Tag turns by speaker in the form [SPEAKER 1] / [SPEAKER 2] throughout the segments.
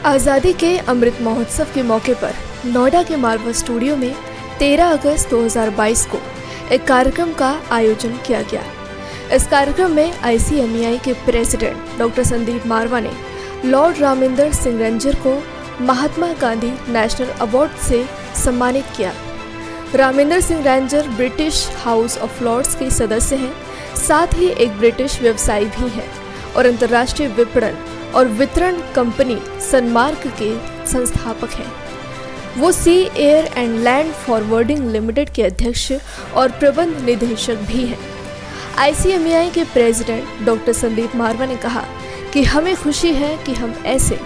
[SPEAKER 1] आज़ादी के अमृत महोत्सव के मौके पर नोएडा के मारवा स्टूडियो में 13 अगस्त 2022 को एक कार्यक्रम का आयोजन किया गया। इस कार्यक्रम में ICMEI के प्रेसिडेंट डॉक्टर संदीप मारवा ने लॉर्ड रामिंदर सिंह रैंजर को महात्मा गांधी नेशनल अवार्ड से सम्मानित किया। Raminder Singh Ranger British House of Lords के सदस्य हैं, साथ ही एक ब्रिटिश व्यवसायी भी हैं और अंतर्राष्ट्रीय विपणन और वितरण कंपनी सनमार्क के संस्थापक हैं। वो Sea Air and Land Forwarding Limited के अध्यक्ष और प्रबंध निदेशक भी हैं। ICMEI के प्रेसिडेंट डॉक्टर संदीप मारवा ने कहा कि हमें खुशी है कि हम ऐसे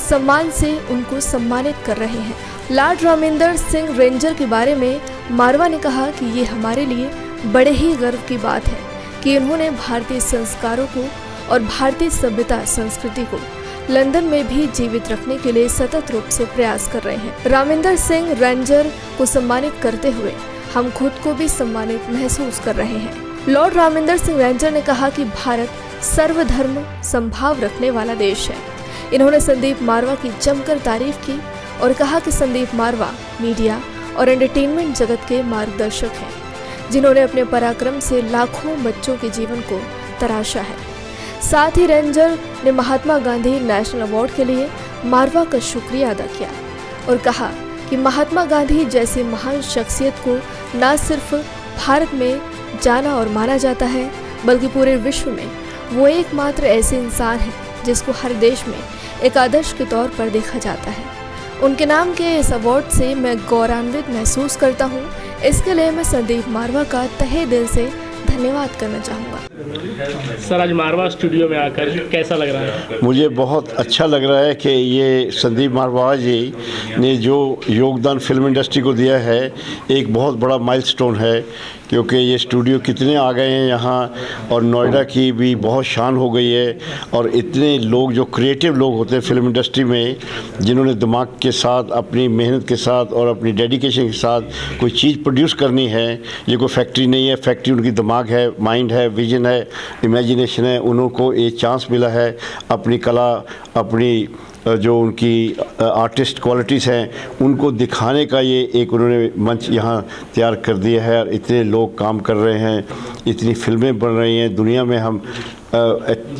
[SPEAKER 1] सम्मान से उनको सम्मानित कर रहे हैं। लॉर्ड रामिंदर सिंह रैंजर के बारे में मारवा ने कहा कि ये हमारे लिए बड़े ही गर्व की बात है कि उन्होंने भारतीय संस्कारों को और भारतीय सभ्यता संस्कृति को लंदन में भी जीवित रखने के लिए सतत रूप से प्रयास कर रहे हैं। रामिंदर सिंह रैंजर को सम्मानित करते हुए हम खुद को भी सम्मानित महसूस कर रहे हैं। लॉर्ड रामिंदर सिंह रैंजर ने कहा कि भारत सर्वधर्म संभाव रखने वाला देश है। इन्होंने संदीप मारवा की जमकर तारीफ की और कहा कि संदीप मारवा मीडिया और एंटरटेनमेंट जगत के मार्गदर्शक हैं, जिन्होंने अपने पराक्रम से लाखों बच्चों के जीवन को तराशा है। साथ ही रैंजर ने महात्मा गांधी नेशनल अवार्ड के लिए मारवा का शुक्रिया अदा किया और कहा कि महात्मा गांधी जैसी महान शख्सियत को न सिर्फ भारत में जाना और माना जाता है, बल्कि पूरे विश्व में वो एकमात्र ऐसे इंसान हैं जिसको हर देश में एक आदर्श के तौर पर देखा जाता है। उनके नाम के इस अवार्ड से मैं गौरवान्वित महसूस करता हूँ। इसके लिए मैं संदीप मारवा का तहे दिल से धन्यवाद करना चाहूँगा।
[SPEAKER 2] सर, आज मारवा स्टूडियो में आकर कैसा लग रहा है?
[SPEAKER 3] मुझे बहुत अच्छा लग रहा है कि ये संदीप मारवा जी ने जो योगदान फिल्म इंडस्ट्री को दिया है, एक बहुत बड़ा माइलस्टोन है, क्योंकि ये स्टूडियो कितने आ गए हैं यहाँ, और नोएडा की भी बहुत शान हो गई है। और इतने लोग जो क्रिएटिव लोग होते हैं फिल्म इंडस्ट्री में, जिन्होंने दिमाग के साथ, अपनी मेहनत के साथ और अपनी डेडिकेशन के साथ कोई चीज़ प्रोड्यूस करनी है। ये कोई फैक्ट्री नहीं है, फैक्ट्री उनकी दिमाग है, माइंड है, विजन है, इमेजिनेशन है। उनको ये चांस मिला है अपनी कला, अपनी जो उनकी आर्टिस्ट क्वालिटीज़ हैं, उनको दिखाने का ये एक उन्होंने मंच यहाँ तैयार कर दिया है। और इतने लोग काम कर रहे हैं, इतनी फिल्में बन रही हैं, दुनिया में हम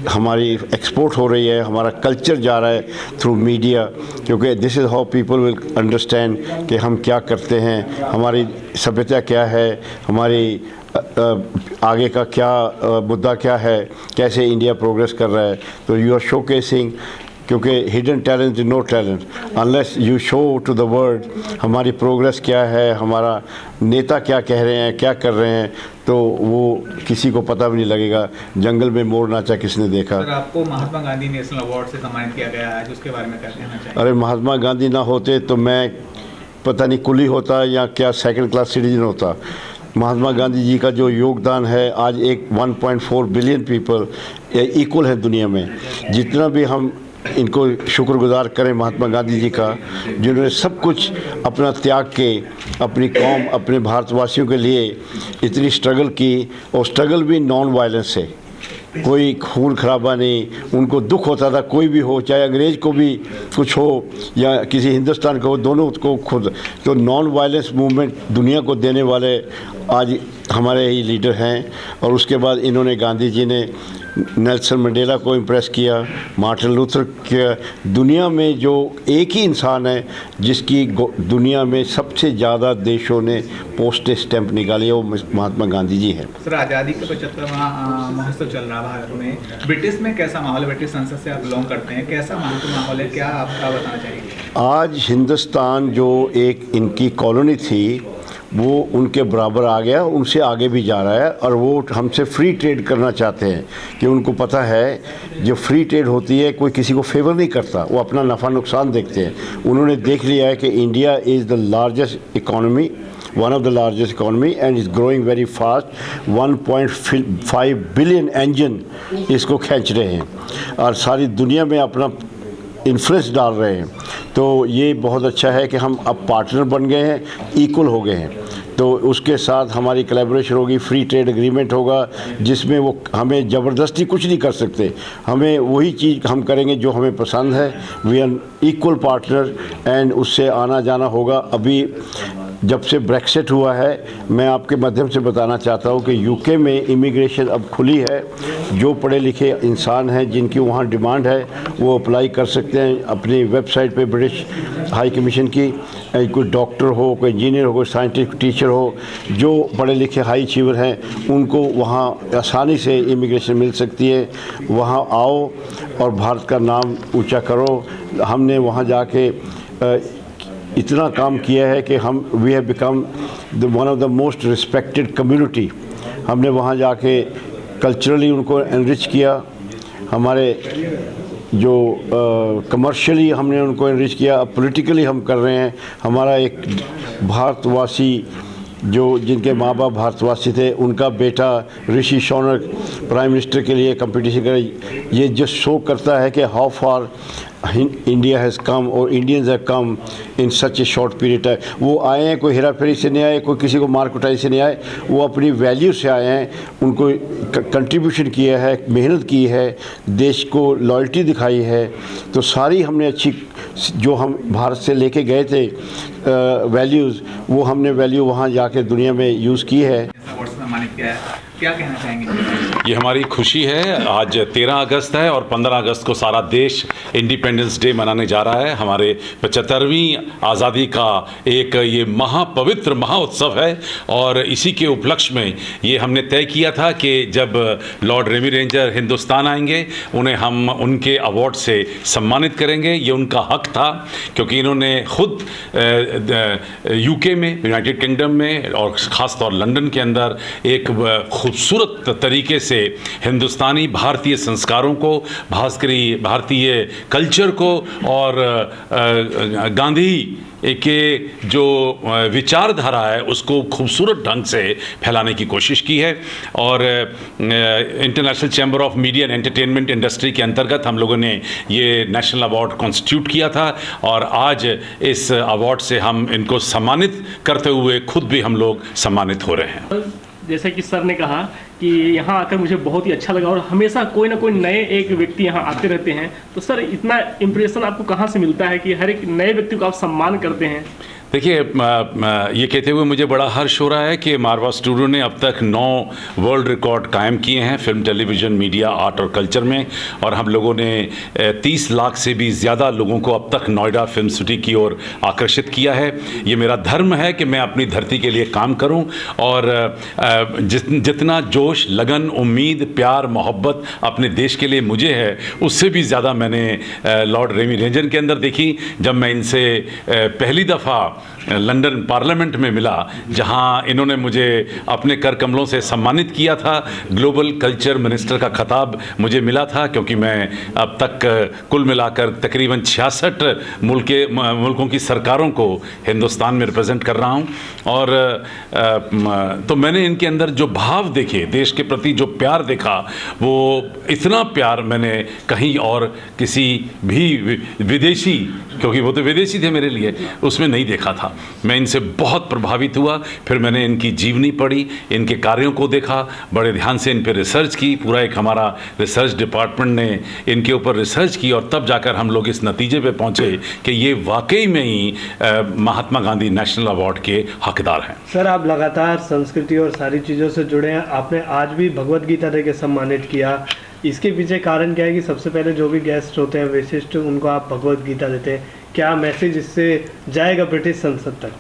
[SPEAKER 3] हमारी एक्सपोर्ट हो रही है, हमारा कल्चर जा रहा है थ्रू मीडिया, क्योंकि this is how people will understand कि हम क्या करते हैं, हमारी सभ्यता क्या है, हमारी आगे का क्या मुद्दा क्या है, कैसे इंडिया प्रोग्रेस कर रहा है। तो यू आर शोकेसिंग, क्योंकि hidden talent is no talent unless you show to the world हमारी प्रोग्रेस क्या है, हमारा नेता क्या कह रहे हैं, क्या कर रहे हैं, तो वो किसी को पता भी नहीं लगेगा। जंगल में मोर नाचा किसने देखा।
[SPEAKER 4] सर, आपको महात्मा गांधी नेशनल अवार्ड से सम्मानित किया गया है, उसके बारे में क्या कहना चाहिए?
[SPEAKER 3] अरे, महात्मा गांधी ना होते तो मैं पता नहीं कुली होता या क्या सेकंड क्लास सिटीजन होता। महात्मा गांधी जी का जो योगदान है, आज एक 1.4 बिलियन पीपल इक्वल है दुनिया में। जितना भी हम इनको शुक्रगुजार करें महात्मा गांधी जी का, जिन्होंने सब कुछ अपना त्याग के अपनी कौम, अपने भारतवासियों के लिए इतनी स्ट्रगल की, और स्ट्रगल भी नॉन वायलेंस से, कोई खून खराबा नहीं। उनको दुख होता था, कोई भी हो, चाहे अंग्रेज़ को भी कुछ हो या किसी हिंदुस्तान को हो, दोनों को खुद। तो नॉन वायलेंस मूवमेंट दुनिया को देने वाले आज हमारे ही लीडर हैं। और उसके बाद इन्होंने, गांधी जी ने नेल्सन मंडेला को इम्प्रेस किया, मार्टिन लूथर किया। दुनिया में जो एक ही इंसान है जिसकी दुनिया में सबसे ज़्यादा देशों ने पोस्टेज स्टैंप निकाली है, वो महात्मा गांधी जी हैं।
[SPEAKER 4] सर, आज़ादी का 75वां महोत्सव चल रहा है भारत में। ब्रिटिश में कैसा माहौल है? ब्रिटिश संसद से आप बिलोंग करते हैं, कैसा माहौल है, क्या आपका बताना चाहिए?
[SPEAKER 3] आज हिंदुस्तान जो एक इनकी कॉलोनी थी, वो उनके बराबर आ गया, उनसे आगे भी जा रहा है। और वो हमसे फ्री ट्रेड करना चाहते हैं, कि उनको पता है जो फ्री ट्रेड होती है कोई किसी को फेवर नहीं करता, वो अपना नफ़ा नुकसान देखते हैं। उन्होंने देख लिया है कि India is the largest economy, one of the largest economy, and is growing very fast. 1.5 billion engine इसको खींच रहे हैं, और सारी दुनिया में अपना इन्फ्लुएंस डाल रहे हैं। तो ये बहुत अच्छा है कि हम अब पार्टनर बन गए हैं, इक्वल हो गए हैं। तो उसके साथ हमारी कोलैबोरेशन होगी, फ्री ट्रेड एग्रीमेंट होगा, जिसमें वो हमें ज़बरदस्ती कुछ नहीं कर सकते। हमें वही चीज़ हम करेंगे जो हमें पसंद है। We are equal partner and उससे आना जाना होगा। अभी जब से ब्रेक्सिट हुआ है, मैं आपके माध्यम से बताना चाहता हूँ कि यूके में इमिग्रेशन अब खुली है। जो पढ़े लिखे इंसान हैं जिनकी वहाँ डिमांड है वो अप्लाई कर सकते हैं अपनी वेबसाइट पे ब्रिटिश हाई कमीशन की। कोई डॉक्टर हो, कोई इंजीनियर हो, कोई साइंटिस्ट टीचर हो, जो पढ़े लिखे हाई अचीवर हैं उनको वहाँ आसानी से इमिग्रेशन मिल सकती है। वहाँ आओ और भारत का नाम ऊँचा करो। हमने वहाँ जाके इतना काम किया है कि हम we have become one of the most respected community. हमने वहाँ जाके कल्चरली उनको एनरिच किया, हमारे जो कमर्शियली हमने उनको एनरिच किया। अब पॉलिटिकली हम कर रहे हैं। हमारा एक भारतवासी जो जिनके माँ बाप भारतवासी थे, उनका बेटा ऋषि शौनक प्राइम मिनिस्टर के लिए कंपटीशन करे। ये जो शो करता है कि how far India has come और Indians have come in such a short period है। वो आए हैं, कोई हेरा फेरी से नहीं आए, कोई किसी को मार कुटाई से नहीं आए, वो अपनी वैल्यू से आए हैं। उनको कंट्रीब्यूशन किया है, मेहनत की है, देश को लॉयल्टी दिखाई है। तो सारी हमने अच्छी जो हम भारत से लेके गए थे वैल्यूज़, वो हमने वैल्यू वहाँ जाके दुनिया में यूज़ की है।
[SPEAKER 4] सम्मानित किया है, क्या कहना चाहेंगे?
[SPEAKER 5] ये हमारी खुशी है। आज 13 अगस्त है और 15 अगस्त को सारा देश इंडिपेंडेंस डे मनाने जा रहा है। हमारे 75वीं आज़ादी का एक ये महापवित्र महाउत्सव है और इसी के उपलक्ष्य में ये हमने तय किया था कि जब लॉर्ड रेमी रेंजर हिंदुस्तान आएंगे उन्हें हम उनके अवार्ड से सम्मानित करेंगे। ये उनका हक था क्योंकि इन्होंने खुद यूके में, यूनाइटेड किंगडम में और ख़ास तौर लंदन के अंदर एक खूबसूरत तरीके से हिंदुस्तानी भारतीय संस्कारों को, भारतीय कल्चर को और गांधी के जो विचारधारा है उसको खूबसूरत ढंग से फैलाने की कोशिश की है। और international chamber of media and entertainment industry के अंतर्गत हम लोगों ने ये नेशनल अवार्ड कॉन्स्टिट्यूट किया था और आज इस अवार्ड से हम इनको सम्मानित करते हुए खुद भी हम लोग सम्मानित हो रहे हैं।
[SPEAKER 2] जैसे कि सर ने कहा कि यहाँ आकर मुझे बहुत ही अच्छा लगा और हमेशा कोई ना कोई नए एक व्यक्ति यहाँ आते रहते हैं। तो सर इतना इम्प्रेशन आपको कहाँ से मिलता है कि हर एक नए व्यक्ति को आप सम्मान करते हैं?
[SPEAKER 5] देखिए, ये कहते हुए मुझे बड़ा हर्ष हो रहा है कि मारवा स्टूडियो ने अब तक 9 वर्ल्ड रिकॉर्ड कायम किए हैं फिल्म, टेलीविज़न, मीडिया, आर्ट और कल्चर में। और हम लोगों ने 30 लाख से भी ज़्यादा लोगों को अब तक नोएडा फिल्म सिटी की ओर आकर्षित किया है। ये मेरा धर्म है कि मैं अपनी धरती के लिए काम करूं और जितना जोश, लगन, उम्मीद, प्यार, मोहब्बत अपने देश के लिए मुझे है, उससे भी ज़्यादा मैंने लॉर्ड रेमी रेंजर के अंदर देखी जब मैं इनसे पहली दफ़ा लंदन पार्लियामेंट में मिला, जहां इन्होंने मुझे अपने कर कमलों से सम्मानित किया था। ग्लोबल कल्चर मिनिस्टर का खिताब मुझे मिला था क्योंकि मैं अब तक कुल मिलाकर तकरीबन 66 मुल्कों की सरकारों को हिंदुस्तान में रिप्रेजेंट कर रहा हूं। और तो मैंने इनके अंदर जो भाव देखे, देश के प्रति जो प्यार देखा, वो इतना प्यार मैंने कहीं और किसी भी विदेशी, क्योंकि वो तो विदेशी थे मेरे लिए, उसमें नहीं देखा था। मैं इनसे बहुत प्रभावित हुआ। फिर मैंने इनकी जीवनी पढ़ी, इनके कार्यों को देखा, बड़े ध्यान से इन पर रिसर्च की। पूरा एक हमारा रिसर्च डिपार्टमेंट ने इनके ऊपर रिसर्च की और तब जाकर हम लोग इस नतीजे पे पहुंचे कि ये वाकई में ही महात्मा गांधी नेशनल अवार्ड के हकदार हैं।
[SPEAKER 6] सर, आप लगातार संस्कृति और सारी चीज़ों से जुड़े हैं। आपने आज भी भगवद गीता देके सम्मानित किया। इसके पीछे कारण क्या है कि सबसे पहले जो भी गेस्ट होते हैं विशिष्ट, उनको आप भगवद गीता देते हैं? क्या मैसेज इससे जाएगा ब्रिटिश संसद तक?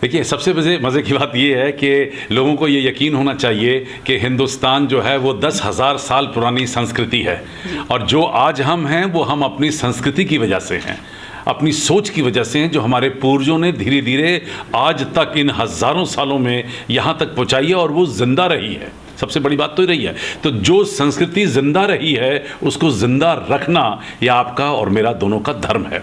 [SPEAKER 5] देखिए, सबसे मज़े की बात ये है कि लोगों को ये यकीन होना चाहिए कि हिंदुस्तान जो है वो 10,000 साल पुरानी संस्कृति है और जो आज हम हैं वो हम अपनी संस्कृति की वजह से हैं, अपनी सोच की वजह से हैं, जो हमारे पूर्वजों ने धीरे धीरे आज तक इन हज़ारों सालों में यहाँ तक पहुँचाई है और वो जिंदा रही है। सबसे बड़ी बात तो रही है। तो जो संस्कृति जिंदा रही है उसको जिंदा रखना यह आपका और मेरा दोनों का धर्म है।